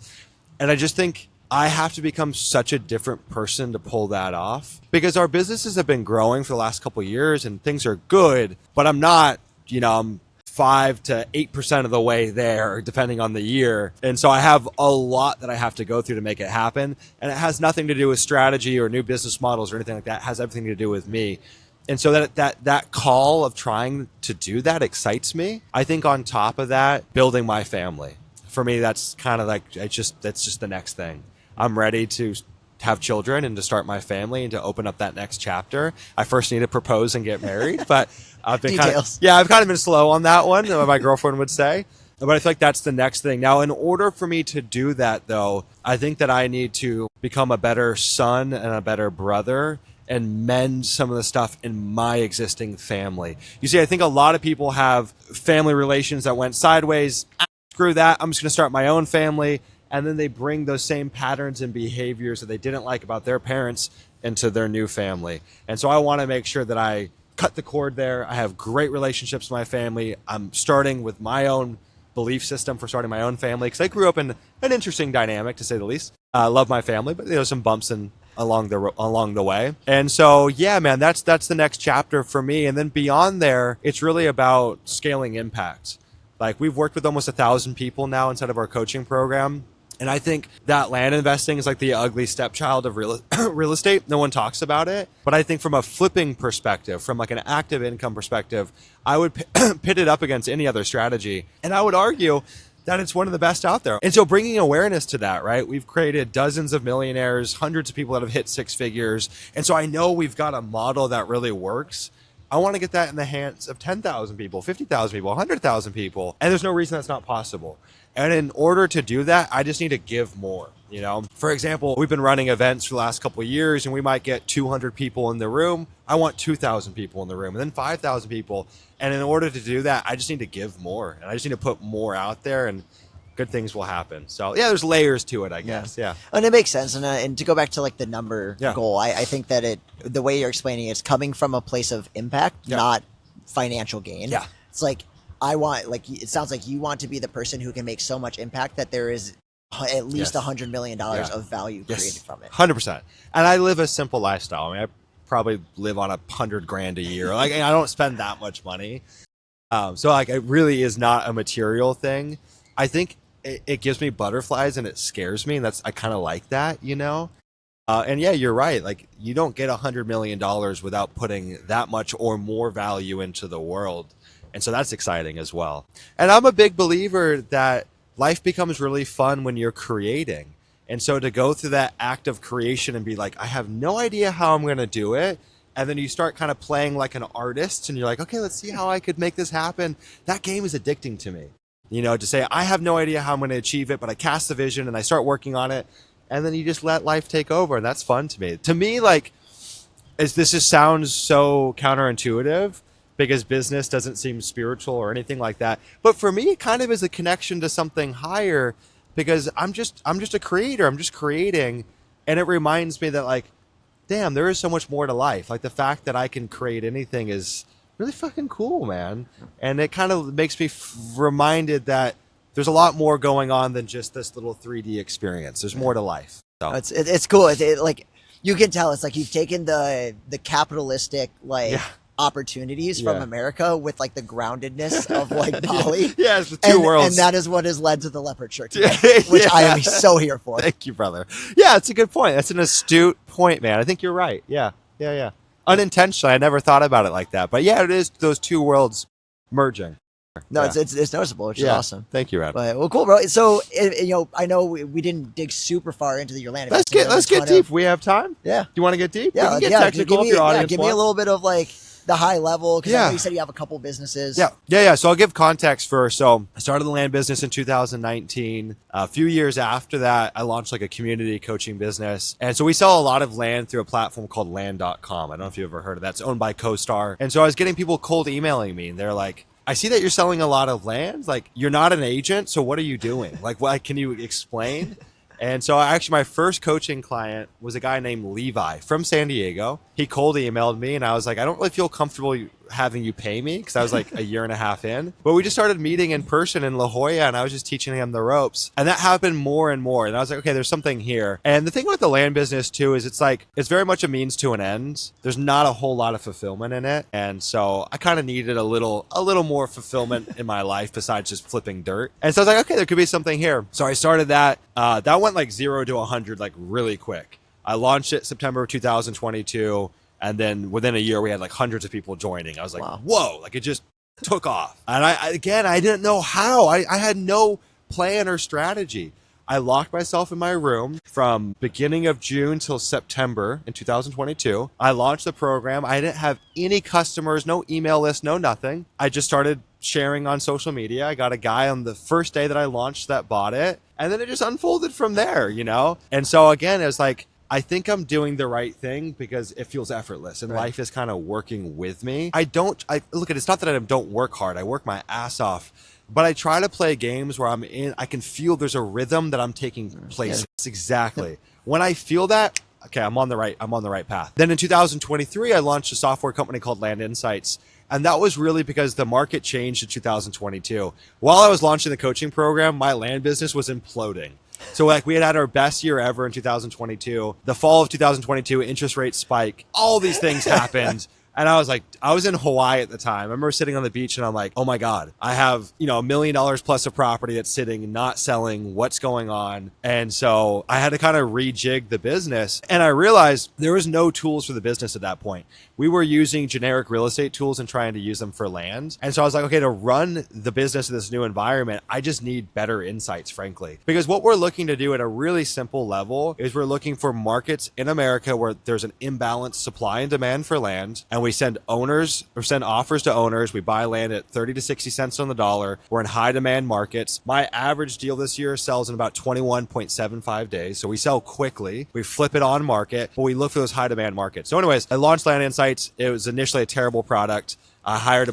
And I just think I have to become such a different person to pull that off, because our businesses have been growing for the last couple of years and things are good, but I'm not, I'm 5 to 8% of the way there, depending on the year. And so I have a lot that I have to go through to make it happen. And it has nothing to do with strategy or new business models or anything like that. It has everything to do with me. And so that call of trying to do that excites me. I think on top of that, building my family. For me, that's kind of like, that's just the next thing. I'm ready to have children and to start my family and to open up that next chapter. I first need to propose and get married, but I've been I've kind of been slow on that one, my girlfriend would say. But I feel like that's the next thing. Now, in order for me to do that, though, I think that I need to become a better son and a better brother and mend some of the stuff in my existing family. You see, I think a lot of people have family relations that went sideways. Screw that. I'm just going to start my own family. And then they bring those same patterns and behaviors that they didn't like about their parents into their new family. And so I want to make sure that I cut the cord there. I have great relationships with my family. I'm starting with my own belief system for starting my own family, because I grew up in an interesting dynamic, to say the least. I love my family, but there's some bumps along the way. And so, yeah, man, that's the next chapter for me. And then beyond there, it's really about scaling impact. Like, we've worked with almost 1,000 people now inside of our coaching program. And I think that land investing is like the ugly stepchild of real estate. No one talks about it. But I think from a flipping perspective, from like an active income perspective, I would pit it up against any other strategy. And I would argue that it's one of the best out there. And so bringing awareness to that, right? We've created dozens of millionaires, hundreds of people that have hit 6 figures. And so I know we've got a model that really works. I want to get that in the hands of 10,000 people, 50,000 people, 100,000 people. And there's no reason that's not possible. And in order to do that, I just need to give more. For example, we've been running events for the last couple of years and we might get 200 people in the room. I want 2,000 people in the room and then 5,000 people. And in order to do that, I just need to give more and I just need to put more out there and good things will happen. So yeah, there's layers to it, I guess. Yeah. And it makes sense. And to go back to like the number goal, I think that the way you're explaining it's coming from a place of impact, not financial gain. Yeah. It's like, it sounds like you want to be the person who can make so much impact that there is at least $100 million of value created from it. 100%. And I live a simple lifestyle. I mean, I probably live on $100,000 a year. Like, I don't spend that much money. So like, it really is not a material thing. I think it gives me butterflies and it scares me. And I kind of like that, and yeah, you're right. Like, you don't get $100 million without putting that much or more value into the world. And so that's exciting as well. And I'm a big believer that life becomes really fun when you're creating. And so to go through that act of creation and be like, I have no idea how I'm going to do it. And then you start kind of playing like an artist and you're like, okay, let's see how I could make this happen. That game is addicting to me. To say, I have no idea how I'm going to achieve it, but I cast the vision and I start working on it. And then you just let life take over. And that's fun to me. To me, like, this just sounds so counterintuitive, because business doesn't seem spiritual or anything like that. But for me, it kind of is a connection to something higher, because I'm just a creator. I'm just creating. And it reminds me that, like, damn, there is so much more to life. Like, the fact that I can create anything is really fucking cool, man. And it kind of makes me reminded that there's a lot more going on than just this little 3D experience. There's more to life. So it's cool. Like, you can tell it's like you've taken the capitalistic, opportunities from America with like the groundedness of like Bali. Yeah, it's the two worlds. And that is what has led to the leopard shirt today, which I am so here for. Thank you, brother. Yeah, it's a good point. That's an astute point, man. I think you're right. Yeah. Unintentionally, I never thought about it like that. But yeah, it is those two worlds merging. No, it's noticeable, which is awesome. Thank you, Rad. But, well, cool, bro. So, I know we didn't dig super far into your land. Let's get deep. We have time. Yeah. Do you want to get deep? Yeah. We can get technical if your audience give me a little bit of like the high level, because I know you said you have a couple businesses. Yeah. So I'll give context first. So I started the land business in 2019. A few years after that, I launched like a community coaching business. And so we sell a lot of land through a platform called land.com. I don't know if you've ever heard of that. It's owned by CoStar. And so I was getting people cold emailing me and they're like, I see that you're selling a lot of land. Like, you're not an agent, so what are you doing? Like, what can you explain? And so actually my first coaching client was a guy named Levi from San Diego. He cold emailed me and I was like, I don't really feel comfortable having you pay me because I was like a year and a half in. But we just started meeting in person in La Jolla and I was just teaching him the ropes. And that happened more and more. And I was like, okay, there's something here. And the thing with the land business too is it's very much a means to an end. There's not a whole lot of fulfillment in it. And so I kind of needed a little more fulfillment in my life besides just flipping dirt. And so I was like, okay, there could be something here. So I started that. That went like 0 to 100 like really quick. I launched it September of 2022. And then within a year, we had like hundreds of people joining. I was like, wow. Whoa, like it just took off. And I didn't know how. I had no plan or strategy. I locked myself in my room from beginning of June till September in 2022. I launched the program. I didn't have any customers, no email list, no nothing. I just started sharing on social media. I got a guy on the first day that I launched that bought it. And then it just unfolded from there, you know? And so again, it was like, I think I'm doing the right thing because it feels effortless and life is kind of working with me. I look at it's not that I don't work hard. I work my ass off, but I try to play games where I can feel there's a rhythm that I'm taking place. Yeah. Exactly. When I feel that, okay, I'm on the right path. Then in 2023, I launched a software company called Land Insights. And that was really because the market changed in 2022. While I was launching the coaching program, my land business was imploding. So like we had our best year ever in 2022. The fall of 2022, interest rates spike. All these things happened. And I was in Hawaii at the time. I remember sitting on the beach and I'm like, oh my God, I have, $1 million plus of property that's sitting, not selling. What's going on? And so I had to kind of rejig the business. And I realized there was no tools for the business at that point. We were using generic real estate tools and trying to use them for land. And so I was like, okay, to run the business in this new environment, I just need better insights, frankly. Because what we're looking to do at a really simple level is we're looking for markets in America where there's an imbalanced supply and demand for land. And we send offers to owners. We buy land at 30 to 60 cents on the dollar. We're in high demand markets. My average deal this year sells in about 21.75 days. So we sell quickly. We flip it on market, but we look for those high demand markets. So anyways, I launched Land Insights. It was initially a terrible product. I hired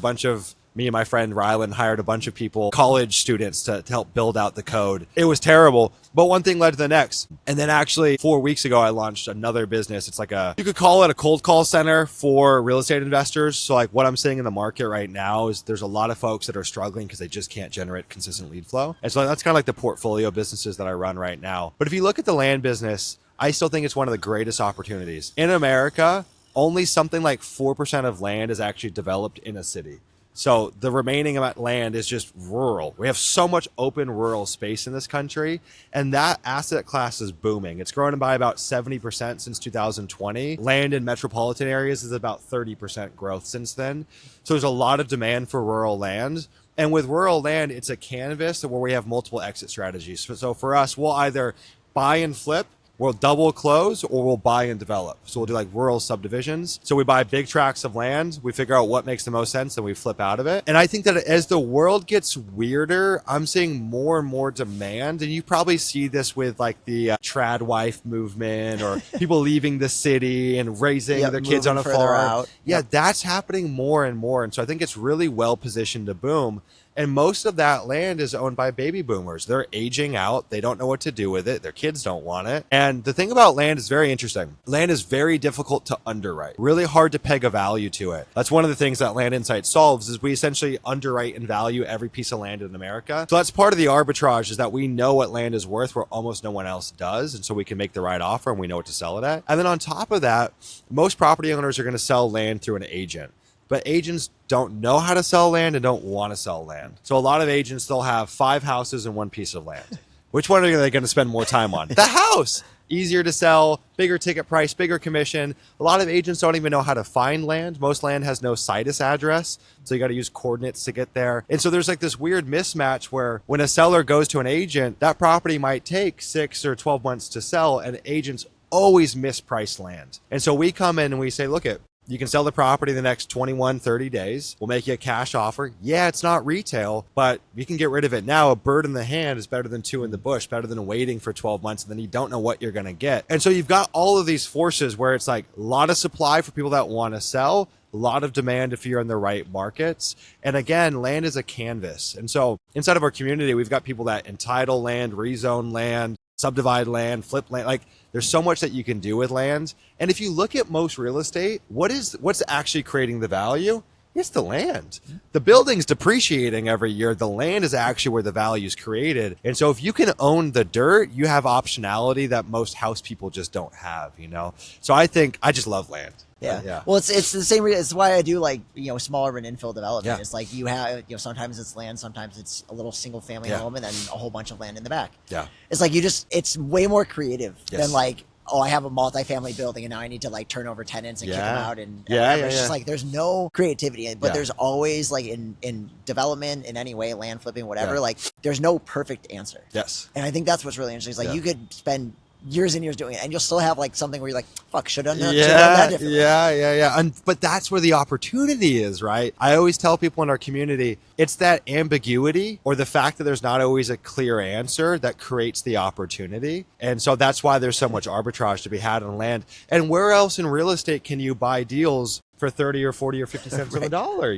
me and my friend Rylan hired a bunch of people, college students to help build out the code. It was terrible, but one thing led to the next. And then actually 4 weeks ago, I launched another business. It's like you could call it a cold call center for real estate investors. So like what I'm seeing in the market right now is there's a lot of folks that are struggling because they just can't generate consistent lead flow. And so that's kind of like the portfolio businesses that I run right now. But if you look at the land business, I still think it's one of the greatest opportunities. In America, only something like 4% of land is actually developed in a city. So the remaining amount of land is just rural. We have so much open rural space in this country, and that asset class is booming. It's grown by about 70% since 2020. Land in metropolitan areas is about 30% growth since then. So there's a lot of demand for rural land. And with rural land, it's a canvas where we have multiple exit strategies. So for us, we'll either buy and flip, we'll double close, or we'll buy and develop. So we'll do like rural subdivisions. So we buy big tracts of land, we figure out what makes the most sense, and we flip out of it. And I think that as the world gets weirder, I'm seeing more and more demand. And you probably see this with like the trad wife movement or people leaving the city and raising their kids on a farm. That's happening more and more. And so I think it's really well positioned to boom. And most of that land is owned by baby boomers. They're aging out. They don't know what to do with it. Their kids don't want it. And the thing about land is very interesting. Land is very difficult to underwrite. Really hard to peg a value to it. That's one of the things that Land Insight solves is we essentially underwrite and value every piece of land in America. So that's part of the arbitrage is that we know what land is worth where almost no one else does. And so we can make the right offer and we know what to sell it at. And then on top of that, most property owners are going to sell land through an agent. But agents don't know how to sell land and don't want to sell land. So a lot of agents, they'll have 5 houses and 1 piece of land. Which one are they going to spend more time on? The house! Easier to sell, bigger ticket price, bigger commission. A lot of agents don't even know how to find land. Most land has no situs address. So you got to use coordinates to get there. And so there's like this weird mismatch where when a seller goes to an agent, that property might take 6 or 12 months to sell, and agents always misprice land. And so we come in and we say, look at, you can sell the property in the next 21, 30 days. We'll make you a cash offer. Yeah, it's not retail, but you can get rid of it now. A bird in the hand is better than 2 in the bush, better than waiting for 12 months and then you don't know what you're going to get. And so you've got all of these forces where it's like a lot of supply for people that want to sell, a lot of demand if you're in the right markets. And again, land is a canvas. And so inside of our community, we've got people that entitle land, rezone land, subdivide land, flip land. Like there's so much that you can do with land. And if you look at most real estate, what's actually creating the value? It's the land. The building's depreciating every year. The land is actually where the value is created. And so if you can own the dirt, you have optionality that most house people just don't have, you know? So I just love land. Yeah. Well, it's the same reason. It's why I do like, small urban infill development. It's like you have, sometimes it's land, sometimes it's a little single family home and then a whole bunch of land in the back. Yeah. It's like it's way more creative than like, oh, I have a multifamily building and now I need to like turn over tenants and kick them out and whatever. It's just like there's no creativity, but there's always like in development in any way, land flipping, whatever, like there's no perfect answer. Yes. And I think that's what's really interesting. It's like you could spend years and years doing it and you'll still have like something where you're like, fuck, should have done that differently. Yeah. But that's where the opportunity is, right? I always tell people in our community, it's that ambiguity or the fact that there's not always a clear answer that creates the opportunity. And so that's why there's so much arbitrage to be had on land. And where else in real estate can you buy deals for 30 or 40 or 50 cents on the dollar,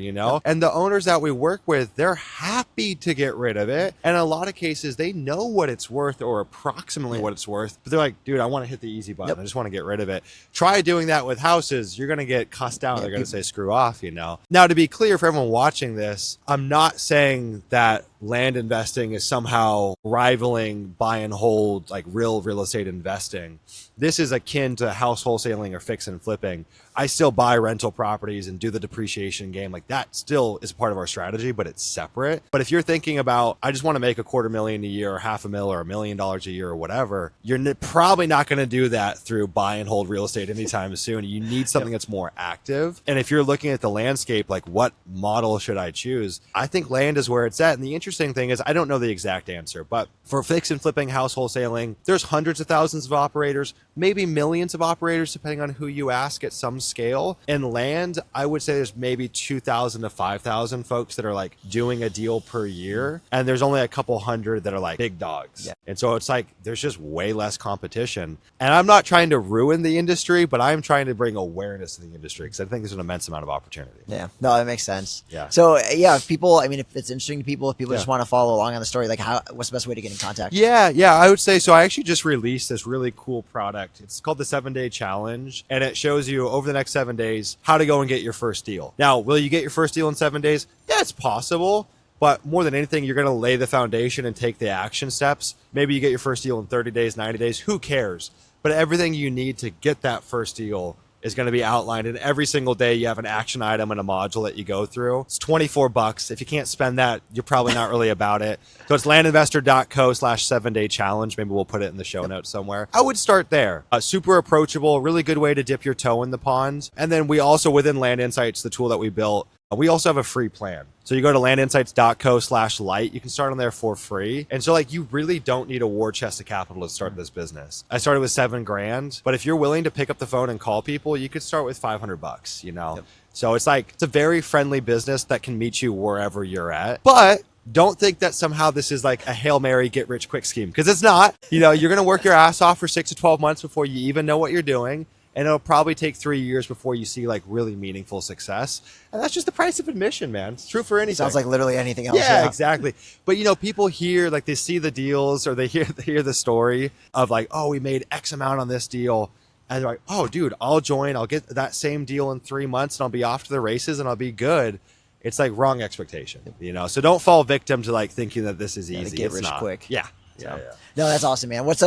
And the owners that we work with, they're happy to get rid of it. And in a lot of cases, they know what it's worth or approximately what it's worth. But they're like, dude, I want to hit the easy button. I just want to get rid of it. Try doing that with houses. You're going to get cussed out. They're going to say, screw off, Now, to be clear for everyone watching this, I'm not saying that land investing is somehow rivaling buy and hold, like real estate investing. This is akin to house wholesaling or fix and flipping. I still buy rental properties and do the depreciation game. Like that still is part of our strategy, but it's separate. But if you're thinking about, I just want to make $250,000 a year or $500,000 or $1 million a year or whatever, you're probably not going to do that through buy and hold real estate anytime soon. You need something that's more active. And if you're looking at the landscape, like what model should I choose? I think land is where it's at. And the interesting thing is I don't know the exact answer, but for fix and flipping, house wholesaling, there's hundreds of thousands of operators, maybe millions of operators, depending on who you ask at some scale. In land, I would say there's maybe 2,000 to 5,000 folks that are like doing a deal per year. And there's only a couple hundred that are like big dogs. Yeah. And so it's like, there's just way less competition. And I'm not trying to ruin the industry, but I'm trying to bring awareness to the industry because I think there's an immense amount of opportunity. Yeah, no, that makes sense. Yeah. So if people, if it's interesting to people, if people just want to follow along on the story, like what's the best way to get in contact? Yeah, I would say so. I actually just released this really cool product. It's called the 7-Day Challenge, and it shows you over the next 7 days how to go and get your first deal. Now, will you get your first deal in 7 days? Yeah, it's possible. But more than anything, you're going to lay the foundation and take the action steps. Maybe you get your first deal in 30 days, 90 days. Who cares? But everything you need to get that first deal is going to be outlined. And every single day you have an action item and a module that you go through. It's $24. If you can't spend that, you're probably not really about it. So it's landinvestor.co/7-day challenge. Maybe we'll put it in the show notes somewhere. I would start there. Super approachable, really good way to dip your toe in the pond. And then we also, within Land Insights, the tool that we built, we also have a free plan. So you go to landinsights.co/light. You can start on there for free. And so like you really don't need a war chest of capital to start this business. I started with $7,000, but if you're willing to pick up the phone and call people, you could start with $500, Yep. So it's like, it's a very friendly business that can meet you wherever you're at. But don't think that somehow this is like a Hail Mary, get rich quick scheme, because it's not. You're going to work your ass off for 6 to 12 months before you even know what you're doing. And it'll probably take 3 years before you see like really meaningful success. And that's just the price of admission, man. It's true for anything. Sounds like literally anything else. Yeah, exactly. But people hear, like they see the deals or they hear the story of like, oh, we made X amount on this deal. And they're like, oh, dude, I'll join. I'll get that same deal in 3 months and I'll be off to the races and I'll be good. It's like wrong expectation, So don't fall victim to like thinking that this is easy. Get rich quick. Yeah. No, that's awesome, man. What's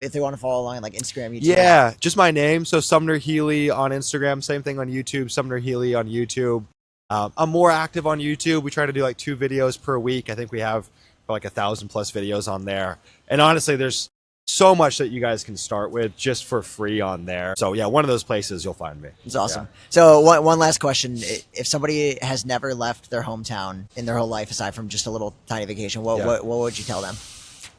if they want to follow along, like Instagram, YouTube? Yeah, just my name. So Sumner Healey on Instagram, same thing on YouTube, Sumner Healey on YouTube. I'm more active on YouTube. We try to do like 2 videos per week. I think we have like 1,000 plus videos on there. And honestly, there's so much that you guys can start with just for free on there. So yeah, one of those places you'll find me. It's awesome. Yeah. So one last question. If somebody has never left their hometown in their whole life, aside from just a little tiny vacation, what would you tell them?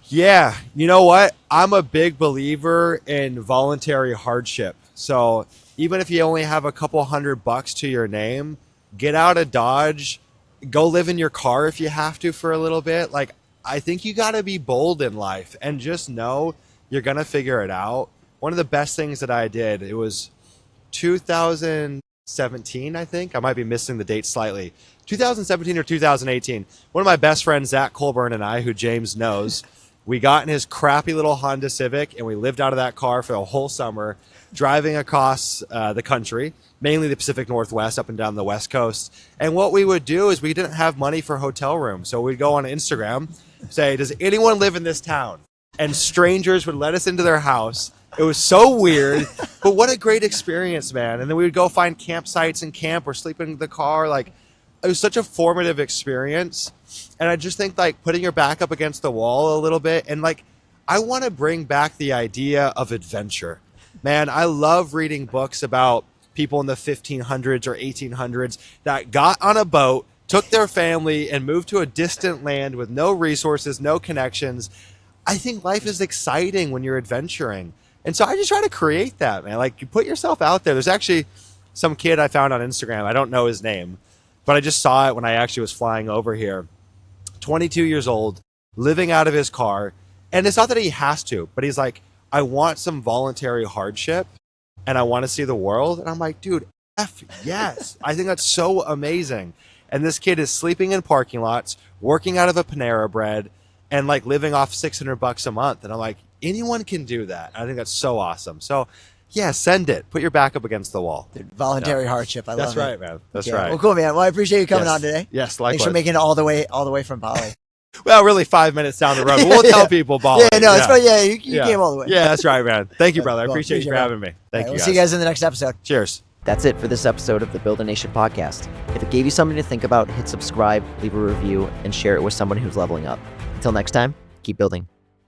Yeah, you know what? I'm a big believer in voluntary hardship. So even if you only have a couple $100 to your name, get out of Dodge, go live in your car if you have to for a little bit. Like, I think you got to be bold in life and just know you're going to figure it out. One of the best things that I did, it was 2000, 2017, I think. I might be missing the date slightly. 2017 or 2018. One of my best friends, Zach Colburn, and I, who James knows, we got in his crappy little Honda Civic, and we lived out of that car for the whole summer, driving across the country, mainly the Pacific Northwest, up and down the West Coast. And what we would do is we didn't have money for hotel rooms. So we'd go on Instagram, say, does anyone live in this town? And strangers would let us into their house. It was so weird, but what a great experience, man. And then we would go find campsites and camp or sleep in the car. Like, it was such a formative experience. And I just think, like, putting your back up against the wall a little bit. And, like, I want to bring back the idea of adventure. Man, I love reading books about people in the 1500s or 1800s that got on a boat, took their family, and moved to a distant land with no resources, no connections. I think life is exciting when you're adventuring. And so I just try to create that, man. Like, you put yourself out there. There's actually some kid I found on Instagram. I don't know his name, but I just saw it when I actually was flying over here. 22 years old, living out of his car. And it's not that he has to, but he's like, I want some voluntary hardship and I want to see the world. And I'm like, dude, F yes. I think that's so amazing. And this kid is sleeping in parking lots, working out of a Panera Bread, and like living off $600 a month. And I'm like, anyone can do that. I think that's so awesome. So yeah, send it. Put your back up against the wall. Dude, voluntary hardship. I love it. That's right, man. That's Yeah. right. Well, cool, man. Well, I appreciate you coming on today. Yes, likewise. Thanks for making it all the way from Bali. Well, really 5 minutes down the road. But we'll tell people Bali. Yeah, no, it's fine. Yeah, you came all the way. Yeah, that's right, man. Thank you, brother. I Cool. appreciate you for having me. Thank you, We'll guys. see you guys in the next episode. Cheers. That's it for this episode of the Build a Nation podcast. If it gave you something to think about, hit subscribe, leave a review, and share it with someone who's leveling up. Until next time, keep building.